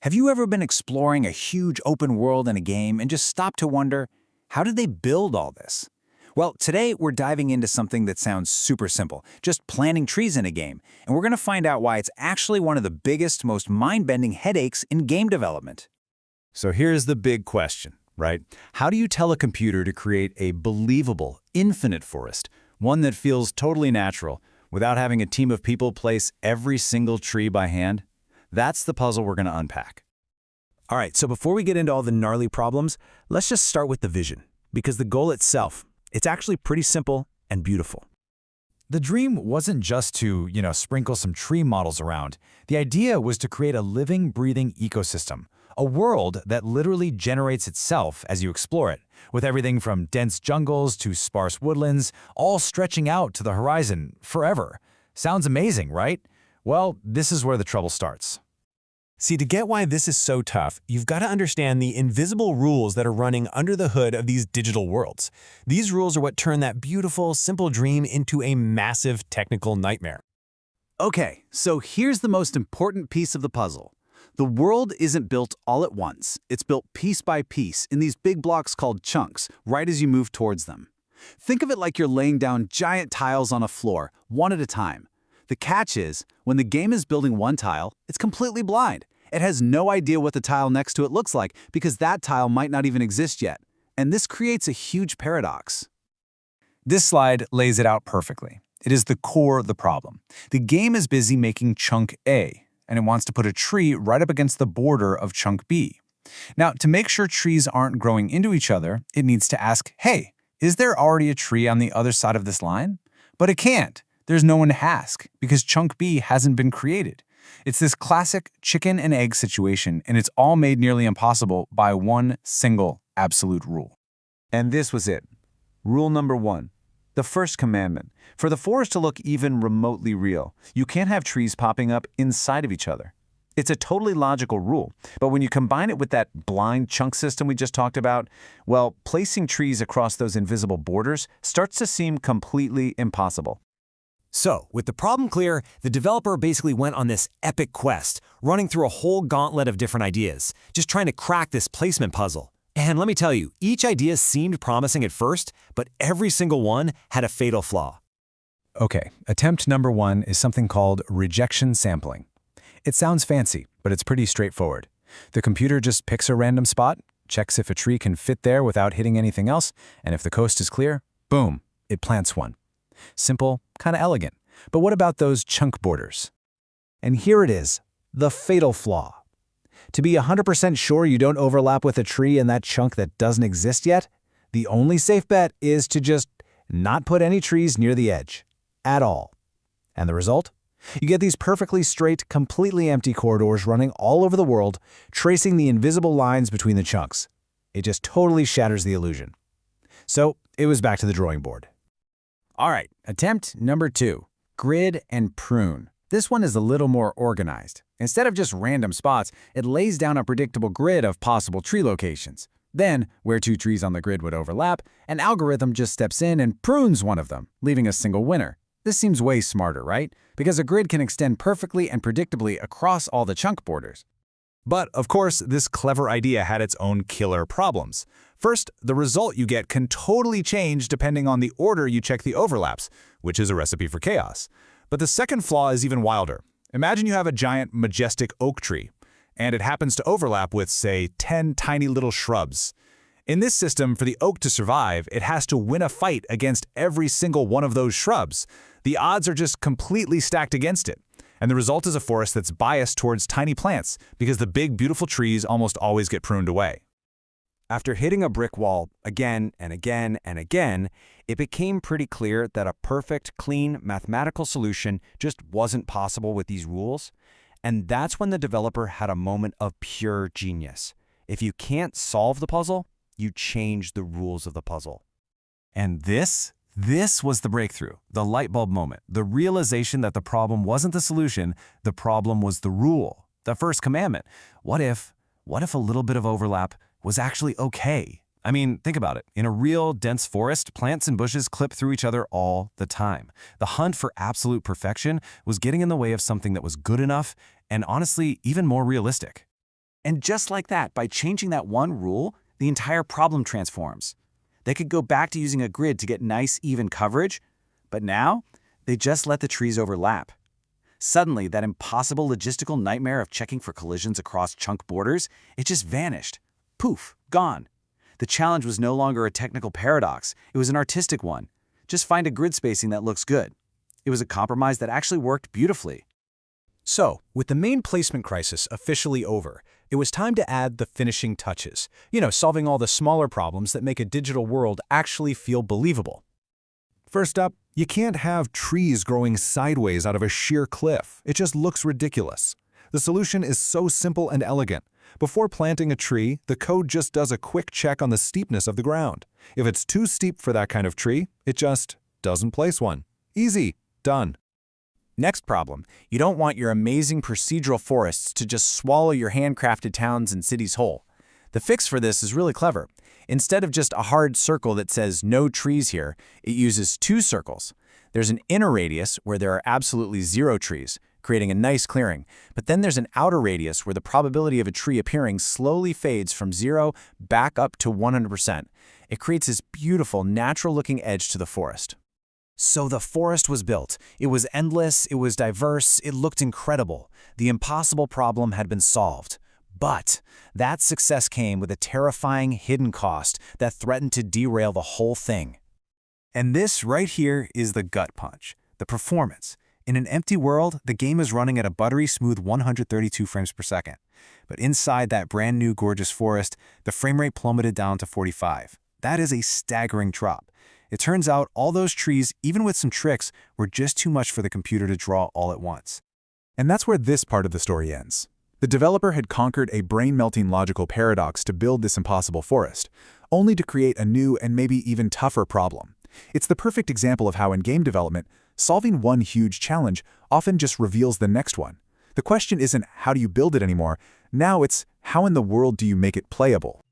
Have you ever been exploring a huge open world in a game and just stopped to wonder, how did they build all this? Well, today we're diving into something that sounds super simple, just planting trees in a game, and we're going to find out why it's actually one of the biggest, most mind-bending headaches in game development. So here's the big question, right? How do you tell a computer to create a believable, infinite forest, one that feels totally natural, without having a team of people place every single tree by hand? That's the puzzle we're going to unpack. All right, so before we get into all the gnarly problems, let's just start with the vision, because the goal itself, it's actually pretty simple and beautiful. The dream wasn't just to, sprinkle some tree models around. The idea was to create a living, breathing ecosystem, a world that literally generates itself as you explore it, with everything from dense jungles to sparse woodlands, all stretching out to the horizon forever. Sounds amazing, right? Well, this is where the trouble starts. See, to get why this is so tough, you've got to understand the invisible rules that are running under the hood of these digital worlds. These rules are what turn that beautiful, simple dream into a massive technical nightmare. Okay, so here's the most important piece of the puzzle. The world isn't built all at once. It's built piece by piece in these big blocks called chunks, right as you move towards them. Think of it like you're laying down giant tiles on a floor, one at a time. The catch is, when the game is building one tile, it's completely blind. It has no idea what the tile next to it looks like because that tile might not even exist yet. And this creates a huge paradox. This slide lays it out perfectly. It is the core of the problem. The game is busy making chunk A, and it wants to put a tree right up against the border of chunk B. Now, to make sure trees aren't growing into each other, it needs to ask, hey, is there already a tree on the other side of this line? But it can't. There's no one to ask, because chunk B hasn't been created. It's this classic chicken and egg situation, and it's all made nearly impossible by one single absolute rule. And this was it. Rule number 1. The first commandment. For the forest to look even remotely real, you can't have trees popping up inside of each other. It's a totally logical rule, but when you combine it with that blind chunk system we just talked about, well, placing trees across those invisible borders starts to seem completely impossible. So, with the problem clear, the developer basically went on this epic quest, running through a whole gauntlet of different ideas, just trying to crack this placement puzzle. And let me tell you, each idea seemed promising at first, but every single one had a fatal flaw. Okay, attempt number 1 is something called rejection sampling. It sounds fancy, but it's pretty straightforward. The computer just picks a random spot, checks if a tree can fit there without hitting anything else, and if the coast is clear, boom, it plants one. Simple, kind of elegant. But what about those chunk borders? And here it is, the fatal flaw. To be 100% sure you don't overlap with a tree in that chunk that doesn't exist yet, the only safe bet is to just not put any trees near the edge. At all. And the result? You get these perfectly straight, completely empty corridors running all over the world, tracing the invisible lines between the chunks. It just totally shatters the illusion. So it was back to the drawing board. All right, attempt number 2, grid and prune. This one is a little more organized. Instead of just random spots, it lays down a predictable grid of possible tree locations. Then, where 2 trees on the grid would overlap, an algorithm just steps in and prunes one of them, leaving a single winner. This seems way smarter, right? Because a grid can extend perfectly and predictably across all the chunk borders. But, of course, this clever idea had its own killer problems. First, the result you get can totally change depending on the order you check the overlaps, which is a recipe for chaos. But the second flaw is even wilder. Imagine you have a giant, majestic oak tree, and it happens to overlap with, say, 10 tiny little shrubs. In this system, for the oak to survive, it has to win a fight against every single one of those shrubs. The odds are just completely stacked against it. And the result is a forest that's biased towards tiny plants, because the big, beautiful trees almost always get pruned away. After hitting a brick wall again and again and again, it became pretty clear that a perfect, clean, mathematical solution just wasn't possible with these rules. And that's when the developer had a moment of pure genius. If you can't solve the puzzle, you change the rules of the puzzle. And this was the breakthrough, the light bulb moment, the realization that the problem wasn't the solution, the problem was the rule, the first commandment. What if a little bit of overlap was actually okay? I mean, think about it. In a real dense forest, plants and bushes clip through each other all the time. The hunt for absolute perfection was getting in the way of something that was good enough and honestly even more realistic. And just like that, by changing that one rule, the entire problem transforms. They could go back to using a grid to get nice, even coverage, but now they just let the trees overlap. Suddenly, that impossible logistical nightmare of checking for collisions across chunk borders, it just vanished. Poof, gone. The challenge was no longer a technical paradox, it was an artistic one. Just find a grid spacing that looks good. It was a compromise that actually worked beautifully. So, with the main placement crisis officially over, it was time to add the finishing touches. Solving all the smaller problems that make a digital world actually feel believable. First up, you can't have trees growing sideways out of a sheer cliff. It just looks ridiculous. The solution is so simple and elegant. Before planting a tree, the code just does a quick check on the steepness of the ground. If it's too steep for that kind of tree, it just doesn't place one. Easy. Done. Next problem, you don't want your amazing procedural forests to just swallow your handcrafted towns and cities whole. The fix for this is really clever. Instead of just a hard circle that says no trees here, it uses two circles. There's an inner radius where there are absolutely 0 trees, creating a nice clearing. But then there's an outer radius where the probability of a tree appearing slowly fades from 0 back up to 100%. It creates this beautiful, natural-looking edge to the forest. So the forest was built. It was endless, it was diverse, it looked incredible. The impossible problem had been solved. But that success came with a terrifying hidden cost that threatened to derail the whole thing. And this right here is the gut punch, the performance. In an empty world, the game is running at a buttery smooth 132 frames per second. But inside that brand new gorgeous forest, the frame rate plummeted down to 45. That is a staggering drop. It turns out all those trees, even with some tricks, were just too much for the computer to draw all at once. And that's where this part of the story ends. The developer had conquered a brain-melting logical paradox to build this impossible forest, only to create a new and maybe even tougher problem. It's the perfect example of how in game development, solving one huge challenge often just reveals the next one. The question isn't how do you build it anymore, now it's how in the world do you make it playable?